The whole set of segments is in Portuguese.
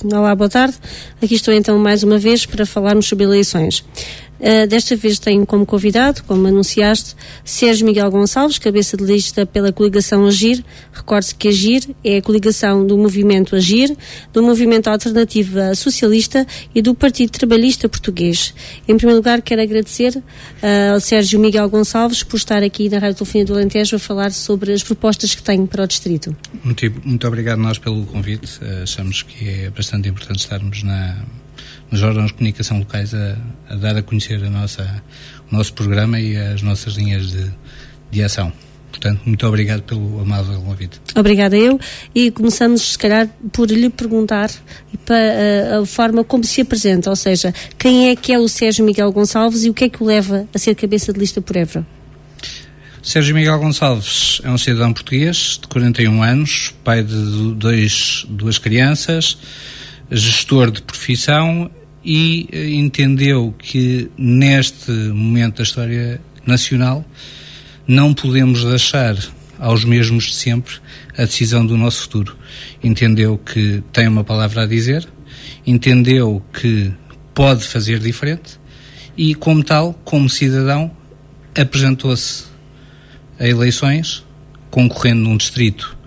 Olá, boa tarde. Aqui estou então mais uma vez para falarmos sobre eleições. Desta vez tenho como convidado, como anunciaste, Sérgio Miguel Gonçalves, cabeça de lista pela coligação Agir. Recorde-se que Agir é a coligação do movimento Agir, do movimento Alternativa Socialista e do Partido Trabalhista Português. Em primeiro lugar, quero agradecer ao Sérgio Miguel Gonçalves por estar aqui na Rádio Telefonia do Alentejo a falar sobre as propostas que tenho para o Distrito. Muito obrigado nós pelo convite. Achamos que é bastante importante estarmos nos órgãos de comunicação locais a dar a conhecer o nosso programa e as nossas linhas de ação. Portanto, muito obrigado pelo amável convite. Obrigada eu. E começamos, se calhar, por lhe perguntar para a forma como se apresenta, ou seja, quem é que é o Sérgio Miguel Gonçalves e o que é que o leva a ser cabeça de lista por Évora? Sérgio Miguel Gonçalves é um cidadão português de 41 anos, pai de duas crianças, gestor de profissão e entendeu que neste momento da história nacional não podemos deixar aos mesmos de sempre a decisão do nosso futuro. Entendeu que tem uma palavra a dizer, entendeu que pode fazer diferente e, como tal, como cidadão, apresentou-se a eleições, concorrendo num distrito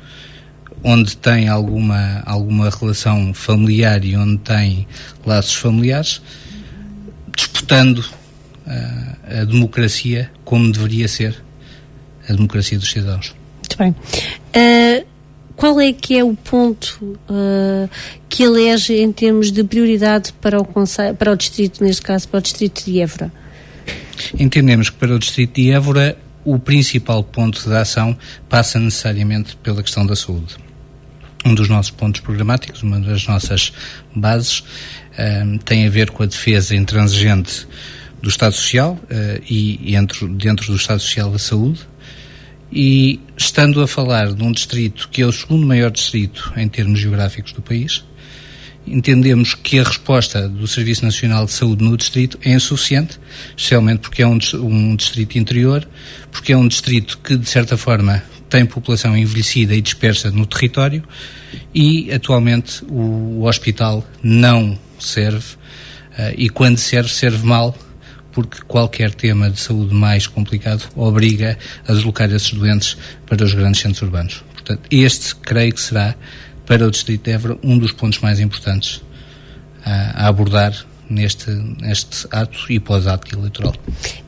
onde tem alguma relação familiar e onde tem laços familiares, disputando a democracia como deveria ser a democracia dos cidadãos. Muito bem. Qual é que é o ponto que elege em termos de prioridade para o distrito, neste caso para o distrito de Évora? Entendemos que para o distrito de Évora o principal ponto de ação passa necessariamente pela questão da saúde. Um dos nossos pontos programáticos, uma das nossas bases, tem a ver com a defesa intransigente do Estado Social e dentro do Estado Social da saúde. E estando a falar de um distrito que é o segundo maior distrito em termos geográficos do país, entendemos que a resposta do Serviço Nacional de Saúde no distrito é insuficiente, especialmente porque é um distrito interior, porque é um distrito que, de certa forma, tem população envelhecida e dispersa no território e, atualmente, o hospital não serve e, quando serve mal, porque qualquer tema de saúde mais complicado obriga a deslocar esses doentes para os grandes centros urbanos. Portanto, este, creio que será, para o distrito de Évora, um dos pontos mais importantes a abordar neste ato e pós-ato eleitoral.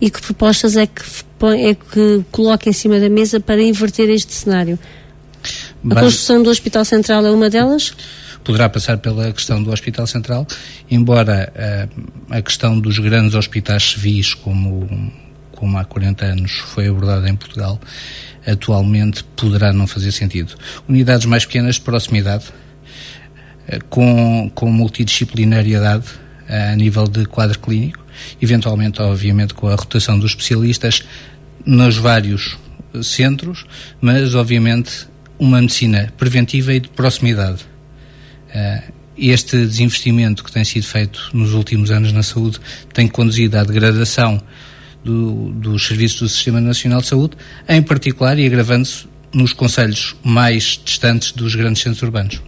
E que propostas é que coloca em cima da mesa para inverter este cenário? A construção do Hospital Central é uma delas? Poderá passar pela questão do Hospital Central, embora a questão dos grandes hospitais civis, como há 40 anos foi abordada em Portugal, atualmente poderá não fazer sentido. Unidades mais pequenas de proximidade, com multidisciplinariedade a nível de quadro clínico, eventualmente, obviamente, com a rotação dos especialistas nos vários centros, mas, obviamente, uma medicina preventiva e de proximidade. Este desinvestimento que tem sido feito nos últimos anos na saúde tem conduzido à degradação dos serviços do Sistema Nacional de Saúde, em particular e agravando-se nos concelhos mais distantes dos grandes centros urbanos.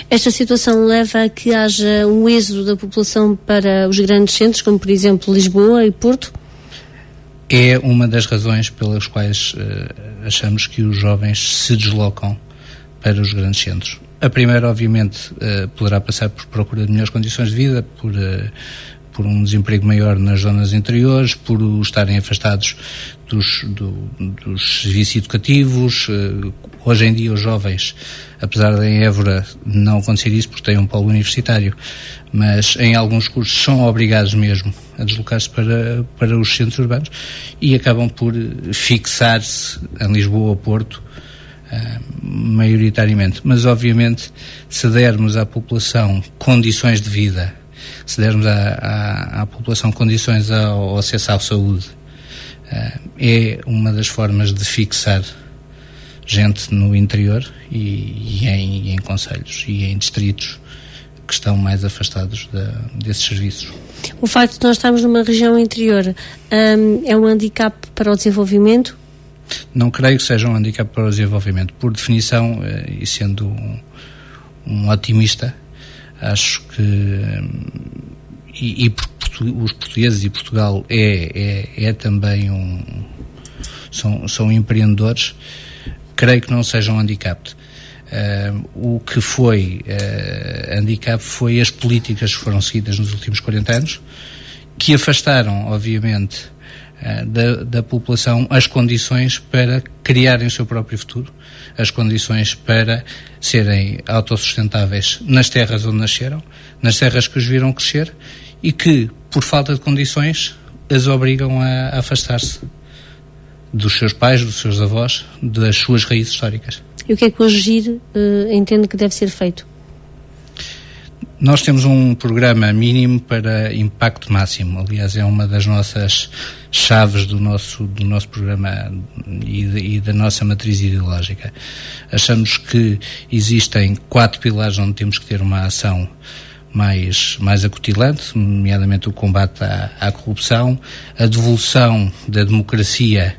Esta situação leva a que haja um êxodo da população para os grandes centros, como por exemplo Lisboa e Porto? É uma das razões pelas quais achamos que os jovens se deslocam para os grandes centros. A primeira, obviamente, poderá passar por procura de melhores condições de vida, por um desemprego maior nas zonas interiores, por estarem afastados dos serviços educativos. Hoje em dia os jovens, apesar de em Évora não acontecer isso porque têm um polo universitário, mas em alguns cursos são obrigados mesmo a deslocar-se para os centros urbanos e acabam por fixar-se em Lisboa ou Porto, maioritariamente. Mas obviamente, se dermos à população condições de vida, se dermos à população condições ao acesso à saúde, é uma das formas de fixar gente no interior e em concelhos e em distritos que estão mais afastados desses serviços. O facto de nós estarmos numa região interior é um handicap para o desenvolvimento? Não creio que seja um handicap para o desenvolvimento. Por definição, e sendo um otimista, Acho que os portugueses e Portugal é também são empreendedores, creio que não sejam handicap. O que foi handicap foi as políticas que foram seguidas nos últimos 40 anos, que afastaram, obviamente, da população as condições para criarem o seu próprio futuro, as condições para serem autossustentáveis nas terras onde nasceram, nas terras que os viram crescer e que, por falta de condições, as obrigam a afastar-se dos seus pais, dos seus avós, das suas raízes históricas. E o que é que o Agir entende que deve ser feito? Nós temos um programa mínimo para impacto máximo. Aliás, é uma das nossas chaves do nosso programa e da nossa matriz ideológica. Achamos que existem 4 pilares onde temos que ter uma ação mais acutilante, nomeadamente o combate à corrupção, a devolução da democracia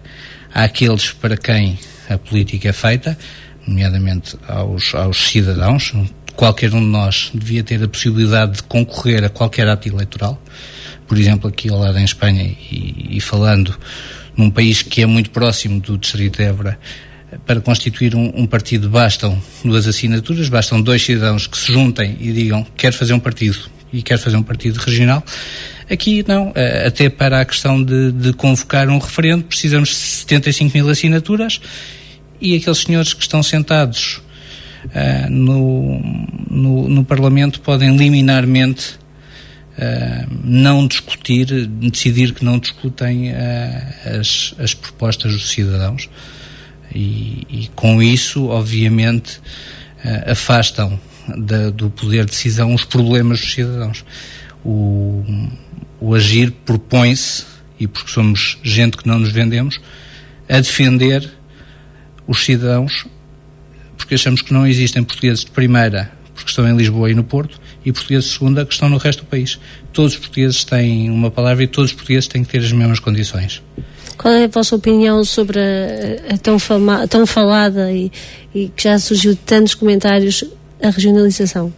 àqueles para quem a política é feita, nomeadamente aos cidadãos. Qualquer um de nós devia ter a possibilidade de concorrer a qualquer ato eleitoral. Por exemplo, aqui ao lado em Espanha, e falando num país que é muito próximo do Distrito de Évora, para constituir um partido bastam 2 assinaturas, bastam 2 cidadãos que se juntem e digam quero fazer um partido e quero fazer um partido regional. Aqui não, até para a questão de convocar um referendo precisamos de 75.000 assinaturas e aqueles senhores que estão sentados no Parlamento podem liminarmente não discutir, decidir que não discutem as propostas dos cidadãos e com isso, obviamente, afastam do poder de decisão os problemas dos cidadãos. O Agir propõe-se, e porque somos gente que não nos vendemos, a defender os cidadãos, porque achamos que não existem portugueses de primeira, porque estão em Lisboa e no Porto, e portugueses de segunda, que estão no resto do país. Todos os portugueses têm uma palavra e todos os portugueses têm que ter as mesmas condições. Qual é a vossa opinião sobre a tão falada e que já surgiu de tantos comentários, a regionalização?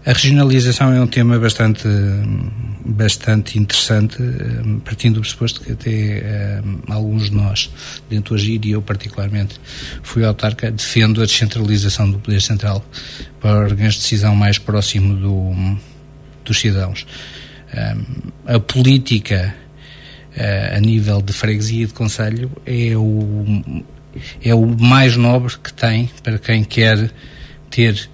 A regionalização é um tema bastante interessante, partindo do pressuposto que até alguns de nós, dentro do Agir, e eu particularmente, fui autarca, defendo a descentralização do poder central para órgãos de decisão mais próximo dos cidadãos. A política a nível de freguesia e de concelho é o mais nobre que tem para quem quer ter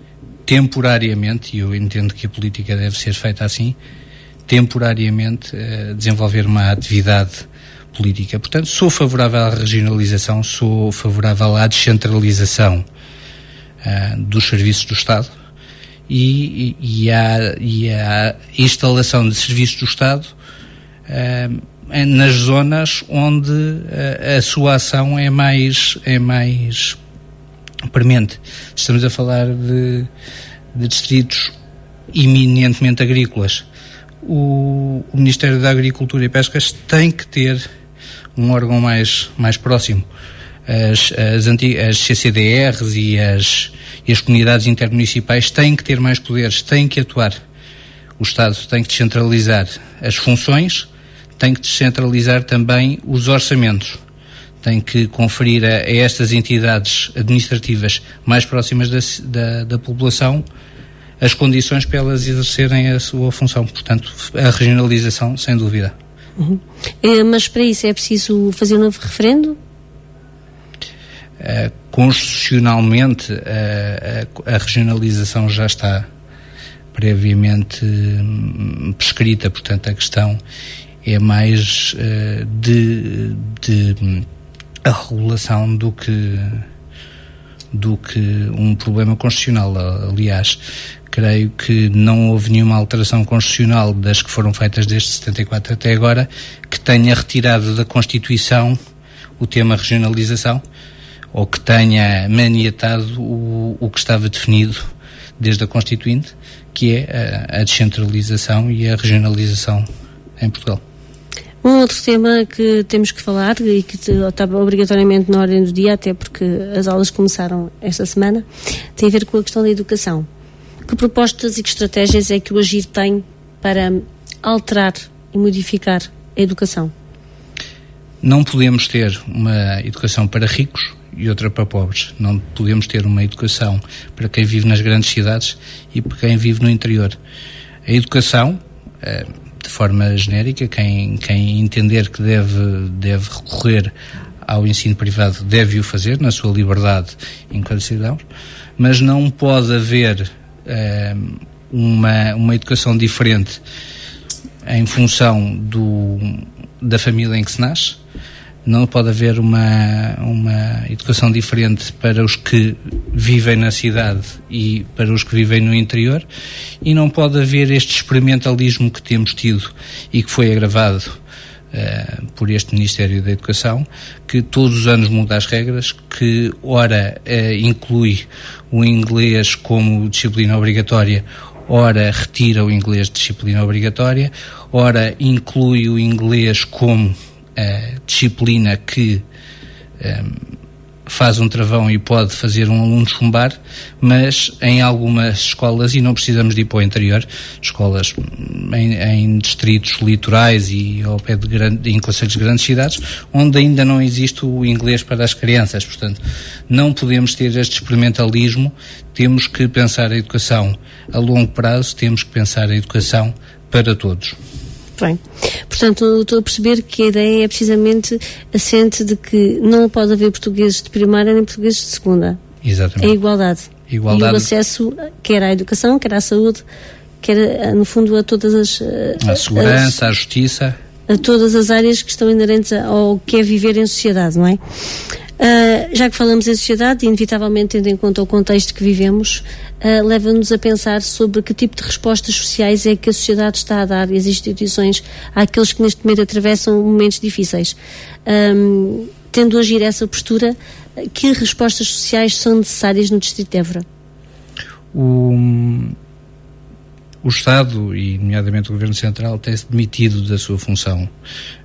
temporariamente, e eu entendo que a política deve ser feita assim, temporariamente desenvolver uma atividade política. Portanto, sou favorável à regionalização, sou favorável à descentralização dos serviços do Estado e à instalação de serviços do Estado nas zonas onde a sua ação é mais premente. Estamos a falar de distritos eminentemente agrícolas. O Ministério da Agricultura e Pescas tem que ter um órgão mais próximo. As CCDRs e as comunidades intermunicipais têm que ter mais poderes, têm que atuar. O Estado tem que descentralizar as funções, tem que descentralizar também os orçamentos. Tem que conferir a estas entidades administrativas mais próximas da população as condições para elas exercerem a sua função. Portanto, a regionalização, sem dúvida. Uhum. Mas para isso é preciso fazer um novo referendo? Constitucionalmente, a regionalização já está previamente prescrita, portanto, a questão é mais de a regulação do que um problema constitucional. Aliás, creio que não houve nenhuma alteração constitucional das que foram feitas desde 74 até agora que tenha retirado da Constituição o tema regionalização ou que tenha maniatado o que estava definido desde a Constituinte, que é a descentralização e a regionalização em Portugal. Um outro tema que temos que falar e que está obrigatoriamente na ordem do dia, até porque as aulas começaram esta semana, tem a ver com a questão da educação. Que propostas e que estratégias é que o AGIR tem para alterar e modificar a educação? Não podemos ter uma educação para ricos e outra para pobres. Não podemos ter uma educação para quem vive nas grandes cidades e para quem vive no interior. A educação, de forma genérica, quem entender que deve recorrer ao ensino privado deve o fazer na sua liberdade enquanto cidadãos, mas não pode haver uma educação diferente em função da família em que se nasce. Não pode haver uma educação diferente para os que vivem na cidade e para os que vivem no interior, e não pode haver este experimentalismo que temos tido e que foi agravado por este Ministério da Educação, que todos os anos muda as regras, que ora inclui o inglês como disciplina obrigatória, ora retira o inglês de disciplina obrigatória, ora inclui o inglês como disciplina que faz um travão e pode fazer um aluno chumbar, mas em algumas escolas, e não precisamos de ir para o interior, escolas em distritos litorais e ao pé em concelhos de grandes cidades, onde ainda não existe o inglês para as crianças. Portanto, não podemos ter este experimentalismo, temos que pensar a educação a longo prazo, temos que pensar a educação para todos. Bem, portanto, estou a perceber que a ideia é precisamente assente de que não pode haver portugueses de primeira nem portugueses de segunda. Exatamente. É igualdade. E o acesso, quer à educação, quer à saúde, quer, no fundo, a todas a segurança, a justiça. A todas as áreas que estão inerentes ao que é viver em sociedade, não é? Já que falamos em sociedade, inevitavelmente tendo em conta o contexto que vivemos, leva-nos a pensar sobre que tipo de respostas sociais é que a sociedade está a dar e as instituições àqueles que neste momento atravessam momentos difíceis. Tendo a agir essa postura, que respostas sociais são necessárias no Distrito de Évora? O Estado, e nomeadamente o Governo Central, tem-se demitido da sua função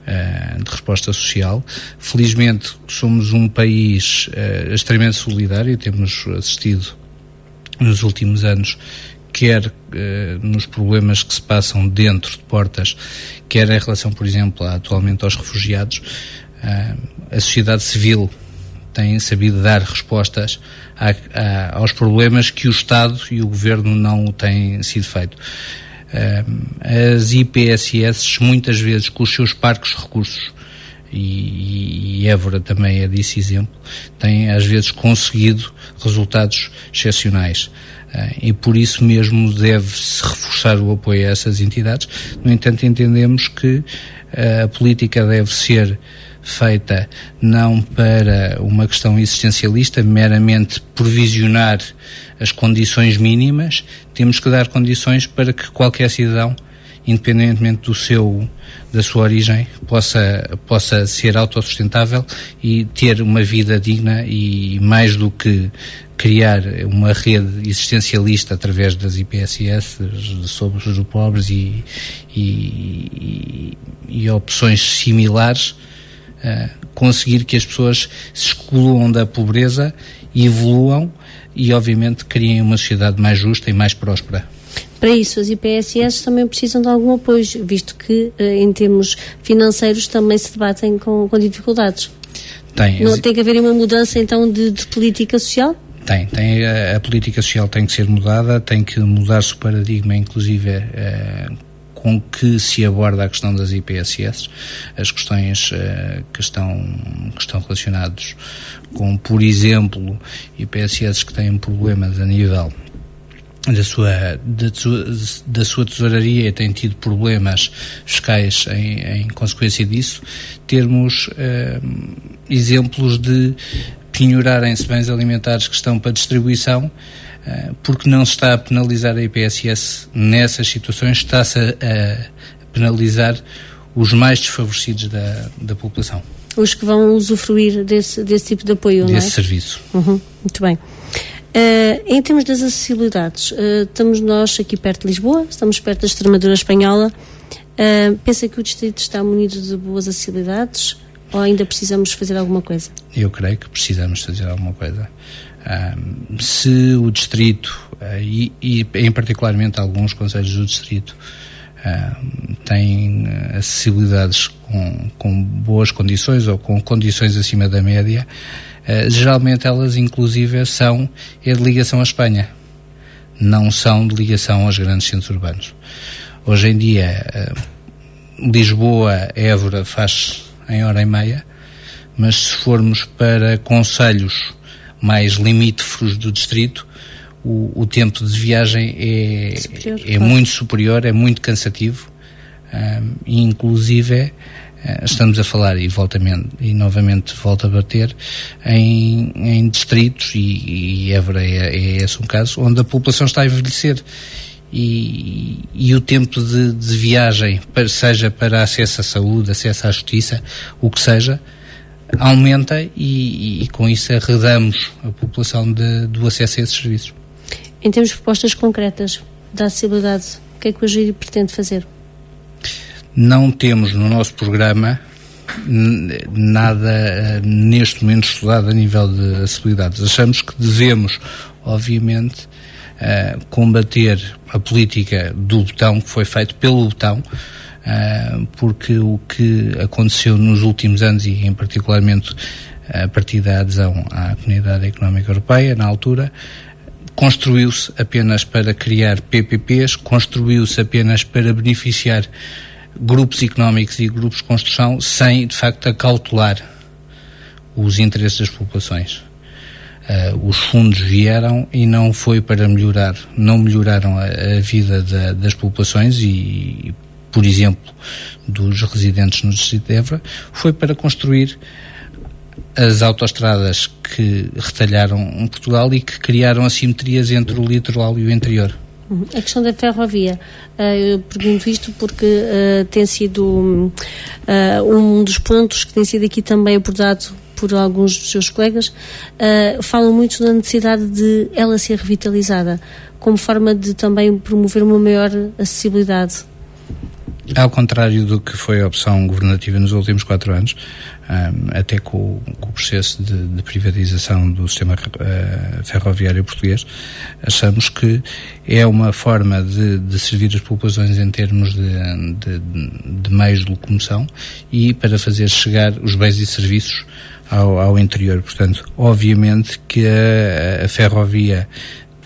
de resposta social. Felizmente somos um país extremamente solidário, temos assistido nos últimos anos, quer nos problemas que se passam dentro de portas, quer em relação, por exemplo, atualmente aos refugiados. A sociedade civil tem sabido dar respostas aos problemas que o Estado e o Governo não têm sido feito. As IPSS, muitas vezes, com os seus parcos recursos, e Évora também é disso exemplo, têm às vezes conseguido resultados excepcionais. E por isso mesmo deve-se reforçar o apoio a essas entidades. No entanto, entendemos que a política deve ser feita não para uma questão existencialista, meramente provisionar as condições mínimas. Temos que dar condições para que qualquer cidadão, independentemente da sua origem, possa ser autossustentável e ter uma vida digna, e mais do que criar uma rede existencialista através das IPSS sobre os pobres e opções similares, conseguir que as pessoas se excluam da pobreza e evoluam e, obviamente, criem uma sociedade mais justa e mais próspera. Para isso, as IPSS também precisam de algum apoio, visto que, em termos financeiros, também se debatem com dificuldades. Tem que haver uma mudança, então, de política social? A política social tem que ser mudada, tem que mudar-se o paradigma, inclusive, com que se aborda a questão das IPSS, as questões que estão relacionadas com, por exemplo, IPSS que têm problemas a nível da sua tesouraria e têm tido problemas fiscais em consequência disso, termos exemplos de penhorarem-se bens alimentares que estão para distribuição, porque não se está a penalizar a IPSS nessas situações, está-se a penalizar os mais desfavorecidos da população. Os que vão usufruir desse tipo de apoio, não é? Desse serviço. Muito bem. Em termos das acessibilidades, estamos nós aqui perto de Lisboa, estamos perto da Extremadura espanhola. Pensa que o distrito está munido de boas acessibilidades ou ainda precisamos fazer alguma coisa? Eu creio que precisamos fazer alguma coisa. Se o distrito e em particularmente alguns concelhos do distrito têm acessibilidades com boas condições ou com condições acima da média, geralmente elas inclusive são de ligação à Espanha, não são de ligação aos grandes centros urbanos. Hoje em dia Lisboa-Évora faz em hora e meia, mas se formos para concelhos mais limítrofes do distrito, o tempo de viagem é muito superior, é muito cansativo, e inclusive estamos a falar, e novamente volto a bater, em distritos, e Évora é esse um caso, onde a população está a envelhecer, e o tempo de viagem, seja para acesso à saúde, acesso à justiça, o que seja, aumenta, e com isso arredamos a população do acesso a esses serviços. Em termos de propostas concretas da acessibilidade, o que é que o Agir pretende fazer? Não temos no nosso programa nada neste momento estudado a nível de acessibilidade. Achamos que devemos, obviamente, combater a política do botão, que foi feito pelo botão, porque o que aconteceu nos últimos anos, e em particularmente a partir da adesão à Comunidade Económica Europeia, na altura, construiu-se apenas para criar PPPs, construiu-se apenas para beneficiar grupos económicos e grupos de construção, sem, de facto, acautelar os interesses das populações. Os fundos vieram e não foi para melhorar, não melhoraram a vida das populações e, por exemplo, dos residentes no distrito de Évora, foi para construir as autoestradas que retalharam Portugal e que criaram assimetrias entre o litoral e o interior. A questão da ferrovia, eu pergunto isto porque tem sido um dos pontos que tem sido aqui também abordado por alguns dos seus colegas. Falam muito da necessidade de ela ser revitalizada, como forma de também promover uma maior acessibilidade. Ao contrário do que foi a opção governativa nos últimos 4 anos, até com o processo de privatização do sistema ferroviário português, achamos que é uma forma de servir as populações em termos de meios de locomoção e para fazer chegar os bens e serviços ao interior. Portanto, obviamente que a ferrovia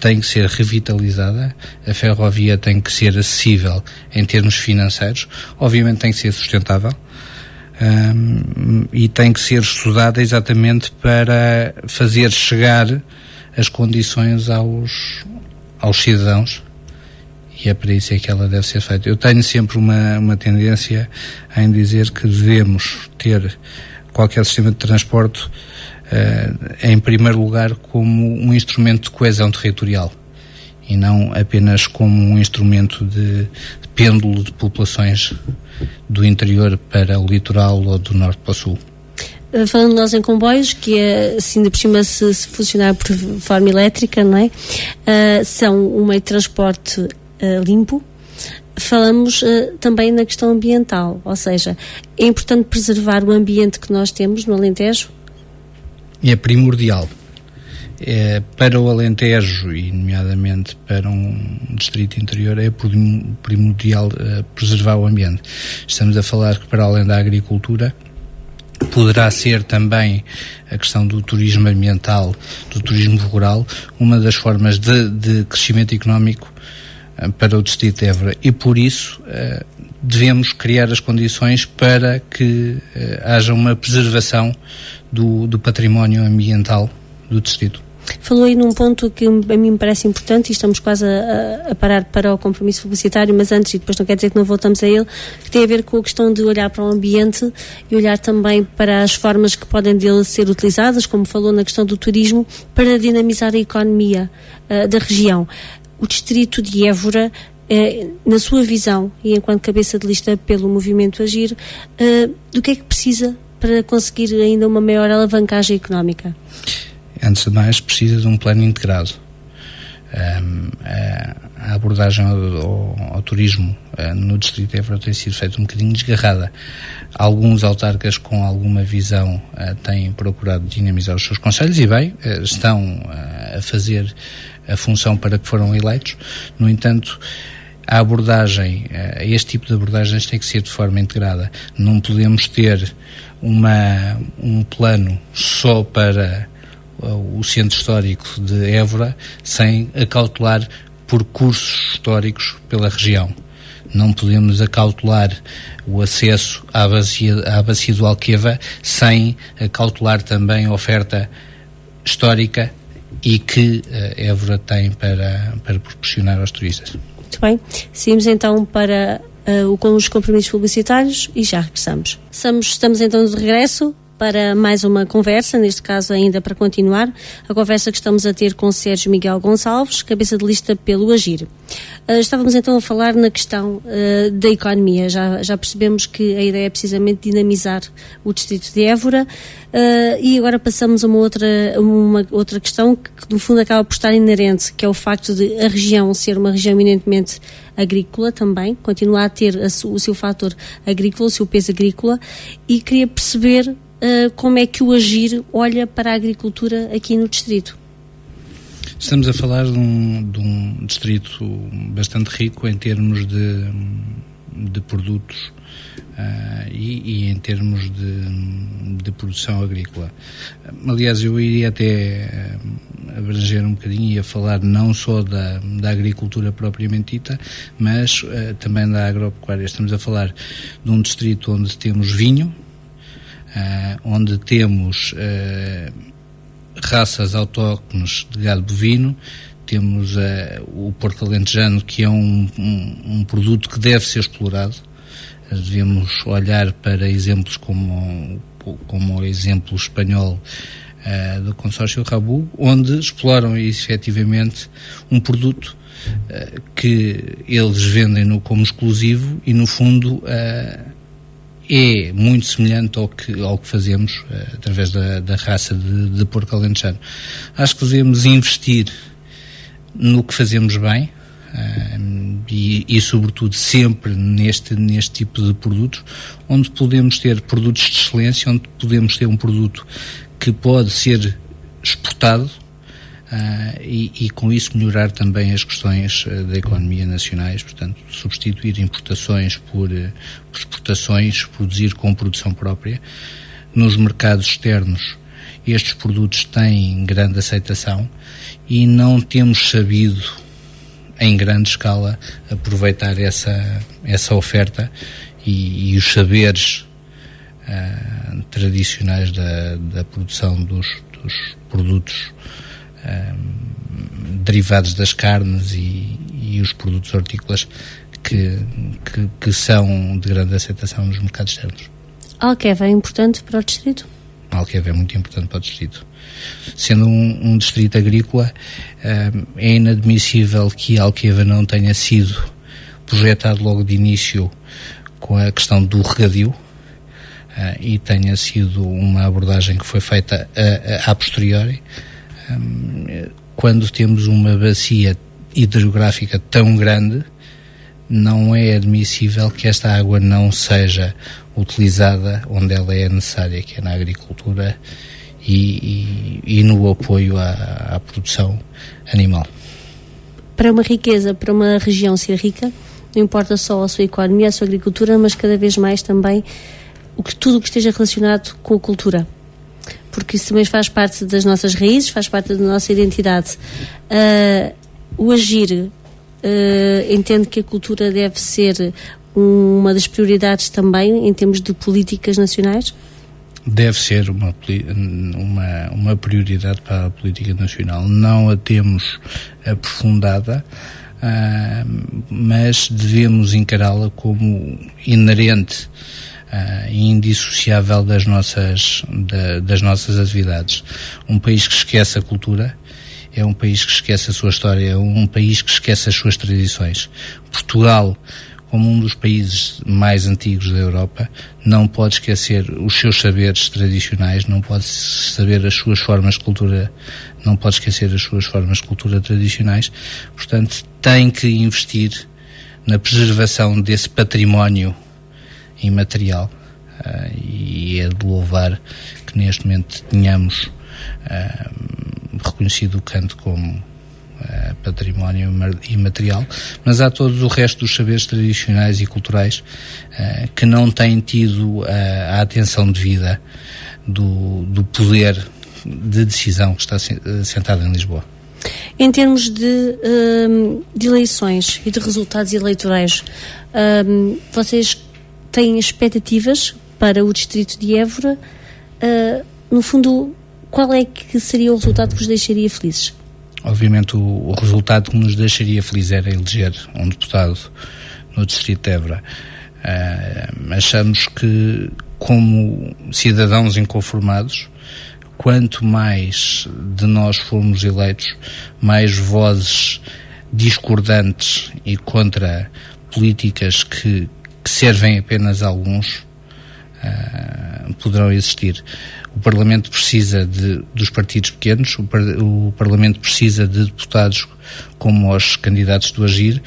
tem que ser revitalizada, a ferrovia tem que ser acessível em termos financeiros, obviamente tem que ser sustentável, e tem que ser estudada exatamente para fazer chegar as condições aos cidadãos, e é para isso que ela deve ser feita. Eu tenho sempre uma tendência em dizer que devemos ter qualquer sistema de transporte em primeiro lugar como um instrumento de coesão territorial e não apenas como um instrumento de pêndulo de populações do interior para o litoral ou do norte para o sul. Falando nós em comboios, que é, assim de por cima, se funcionar por forma elétrica, não é? São um meio de transporte limpo. Falamos também na questão ambiental, ou seja, é importante preservar o ambiente que nós temos no Alentejo? É primordial. Para o Alentejo e nomeadamente para um distrito interior é primordial preservar o ambiente. Estamos a falar que, para além da agricultura, poderá ser também a questão do turismo ambiental, do turismo rural, uma das formas de crescimento económico para o distrito de Évora, e por isso devemos criar as condições para que haja uma preservação do património ambiental do distrito. Falou aí num ponto que a mim me parece importante, e estamos quase a parar para o compromisso publicitário, mas antes, e depois não quer dizer que não voltamos a ele, que tem a ver com a questão de olhar para o ambiente e olhar também para as formas que podem dele ser utilizadas, como falou na questão do turismo, para dinamizar a economia da região. O distrito de Évora, na sua visão e enquanto cabeça de lista pelo movimento Agir, do que é que precisa para conseguir ainda uma maior alavancagem económica? Antes de mais, precisa de um plano integrado. A abordagem ao turismo no distrito de Évora tem sido feita um bocadinho desgarrada. Alguns autarcas com alguma visão têm procurado dinamizar os seus concelhos e bem, estão a fazer a função para que foram eleitos. No entanto, a abordagem, este tipo de abordagens tem que ser de forma integrada. Não podemos ter um plano só para o centro histórico de Évora sem acautelar percursos históricos pela região. Não podemos acautelar o acesso à bacia do Alqueva sem acautelar também a oferta histórica e que Évora tem para proporcionar aos turistas. Muito bem. Seguimos então para com os compromissos publicitários e já regressamos. Estamos então de regresso para mais uma conversa, neste caso ainda para continuar, a conversa que estamos a ter com Sérgio Miguel Gonçalves, cabeça de lista pelo Agir. Estávamos então a falar na questão da economia. Já percebemos que a ideia é precisamente dinamizar o distrito de Évora e agora passamos a uma outra questão que no fundo acaba por estar inerente, que é o facto de a região ser uma região eminentemente agrícola também, continuar a ter o seu fator agrícola, o seu peso agrícola, e queria perceber como é que o Agir olha para a agricultura aqui no distrito. Estamos a falar de um distrito bastante rico em termos de produtos e em termos de produção agrícola. Aliás, eu iria até abranger um bocadinho e a falar não só da agricultura propriamente dita, mas também da agropecuária. Estamos a falar de um distrito onde temos vinho, onde temos raças autóctones de gado bovino, temos o porco alentejano, que é um produto que deve ser explorado. Devemos olhar para exemplos como o exemplo espanhol do consórcio Rabu, onde exploram efetivamente um produto que eles vendem como exclusivo e no fundo é muito semelhante ao que fazemos através da raça de porco alentejano. Acho que devemos investir no que fazemos bem e sobretudo sempre neste tipo de produtos, onde podemos ter produtos de excelência, onde podemos ter um produto que pode ser exportado e com isso melhorar também as questões da economia nacionais, portanto, substituir importações por exportações, produzir com produção própria. Nos mercados externos, estes produtos têm grande aceitação e não temos sabido, em grande escala, aproveitar essa oferta e os saberes tradicionais da produção dos produtos derivados das carnes e os produtos hortícolas que são de grande aceitação nos mercados externos. Alqueva é importante para o distrito? Alqueva é muito importante para o distrito. Sendo um distrito agrícola, é inadmissível que Alqueva não tenha sido projetado logo de início com a questão do regadio e tenha sido uma abordagem que foi feita a posteriori. Quando temos uma bacia hidrográfica tão grande, não é admissível que esta água não seja utilizada onde ela é necessária, que é na agricultura e no apoio à produção animal. Para uma riqueza, para uma região ser rica, não importa só a sua economia, a sua agricultura, mas cada vez mais também tudo o que esteja relacionado com a cultura. Porque isso também faz parte das nossas raízes, faz parte da nossa identidade. O Agir entende que a cultura deve ser uma das prioridades também em termos de políticas nacionais? Deve ser uma prioridade para a política nacional. Não a temos aprofundada, mas devemos encará-la como inerente e indissociável das nossas atividades. Um país que esquece a cultura é um país que esquece a sua história, é um país que esquece as suas tradições. Portugal, como um dos países mais antigos da Europa, não pode esquecer os seus saberes tradicionais, não pode saber as suas formas de cultura, não pode esquecer as suas formas de cultura tradicionais. Portanto, tem que investir na preservação desse património imaterial e é de louvar que neste momento tenhamos reconhecido o canto como património imaterial, mas há todo o resto dos saberes tradicionais e culturais que não têm tido a atenção devida do poder de decisão que está sentado em Lisboa. Em termos de eleições e de resultados eleitorais, vocês têm expectativas para o distrito de Évora? No fundo, qual é que seria o resultado que vos deixaria felizes? Obviamente o resultado que nos deixaria felizes era eleger um deputado no distrito de Évora. Achamos que, como cidadãos inconformados, quanto mais de nós formos eleitos, mais vozes discordantes e contra políticas que servem apenas a alguns poderão existir. O Parlamento precisa dos partidos pequenos, o Parlamento precisa de deputados como os candidatos do Agir,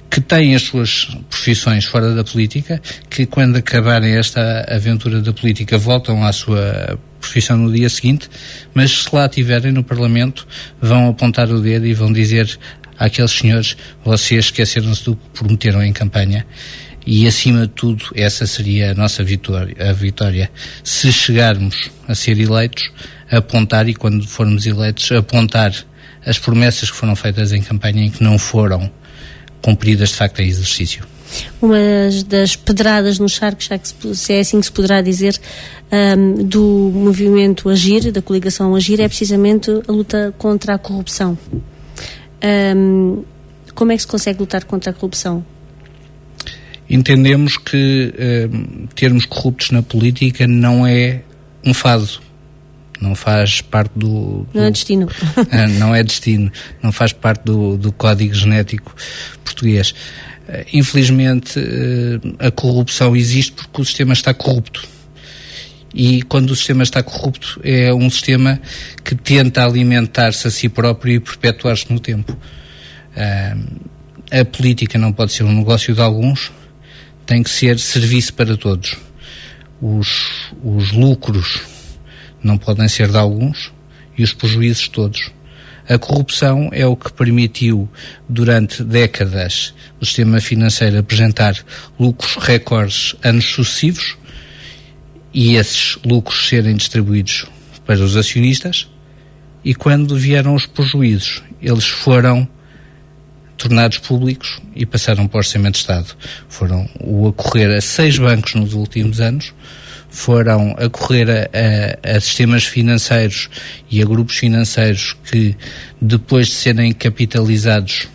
que têm as suas profissões fora da política, que quando acabarem esta aventura da política voltam à sua profissão no dia seguinte, mas se lá estiverem no Parlamento vão apontar o dedo e vão dizer àqueles senhores: vocês esqueceram-se do que prometeram em campanha. E, acima de tudo, essa seria a nossa vitória. Se chegarmos a ser eleitos, apontar, e quando formos eleitos, apontar as promessas que foram feitas em campanha e que não foram cumpridas de facto em exercício. Uma das pedradas no charco, já que se é assim que se poderá dizer, do movimento Agir, da coligação Agir, é precisamente a luta contra a corrupção. Como é que se consegue lutar contra a corrupção? Entendemos que termos corruptos na política não é um fado, não faz parte do não é destino. Não é destino, não faz parte do código genético português. Infelizmente, a corrupção existe porque o sistema está corrupto. E quando o sistema está corrupto, é um sistema que tenta alimentar-se a si próprio e perpetuar-se no tempo. A política não pode ser um negócio de alguns, tem que ser serviço para todos. Os lucros não podem ser de alguns e os prejuízos todos. A corrupção é o que permitiu, durante décadas, o sistema financeiro apresentar lucros recordes anos sucessivos e esses lucros serem distribuídos para os acionistas, e quando vieram os prejuízos, eles foram tornados públicos e passaram para o Orçamento de Estado. Foram a correr a 6 bancos nos últimos anos, foram a correr a sistemas financeiros e a grupos financeiros que, depois de serem capitalizados,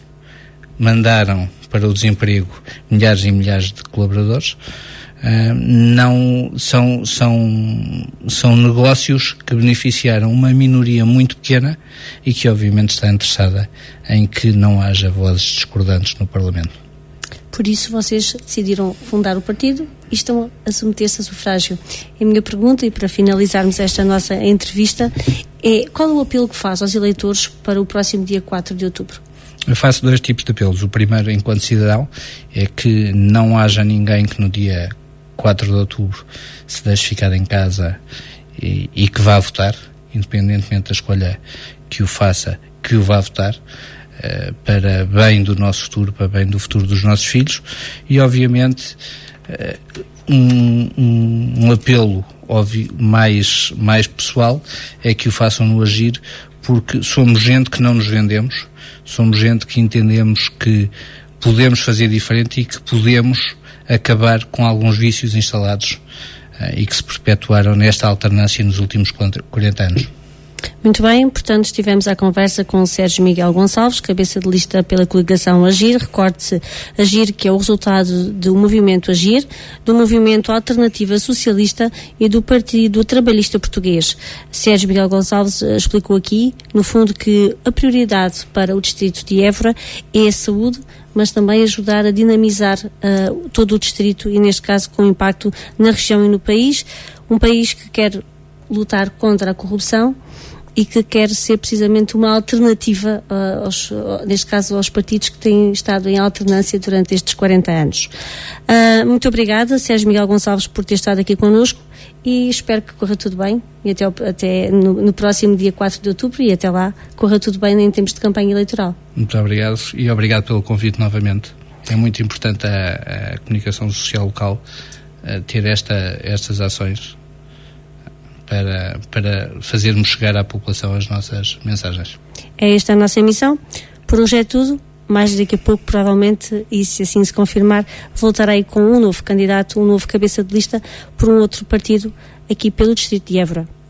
mandaram para o desemprego milhares e milhares de colaboradores. Não são negócios que beneficiaram uma minoria muito pequena e que obviamente está interessada em que não haja vozes discordantes no Parlamento. Por isso vocês decidiram fundar o partido e estão a submeter-se a sufrágio. A minha pergunta, e para finalizarmos esta nossa entrevista, é: qual é o apelo que faz aos eleitores para o próximo dia 4 de outubro? Eu faço 2 tipos de apelos. O primeiro, enquanto cidadão, é que não haja ninguém que no dia 4 de outubro se deixe ficar em casa e que vá votar, independentemente da escolha que o faça, que o vá votar, para bem do nosso futuro, para bem do futuro dos nossos filhos. E obviamente um apelo mais pessoal é que o façam no Agir, porque somos gente que não nos vendemos, somos gente que entendemos que podemos fazer diferente e que podemos acabar com alguns vícios instalados e que se perpetuaram nesta alternância nos últimos 40 anos. Muito bem, portanto estivemos à conversa com o Sérgio Miguel Gonçalves, cabeça de lista pela coligação Agir. Recorde-se, Agir, que é o resultado do movimento Agir, do movimento Alternativa Socialista e do Partido Trabalhista Português. Sérgio Miguel Gonçalves explicou aqui, no fundo, que a prioridade para o distrito de Évora é a saúde, mas também ajudar a dinamizar todo o distrito e, neste caso, com impacto na região e no país. Um país que quer lutar contra a corrupção e que quer ser precisamente uma alternativa, neste caso, aos partidos que têm estado em alternância durante estes 40 anos. Muito obrigada, Sérgio Miguel Gonçalves, por ter estado aqui connosco. e espero que corra tudo bem e até no próximo dia 4 de outubro e até lá corra tudo bem em termos de campanha eleitoral. Muito obrigado e obrigado pelo convite novamente. É muito importante a comunicação social local ter estas ações para fazermos chegar à população as nossas mensagens. É esta a nossa missão. Por hoje é tudo. Mais daqui a pouco, provavelmente, e se assim se confirmar, voltarei com um novo candidato, um novo cabeça de lista por um outro partido aqui pelo Distrito de Évora.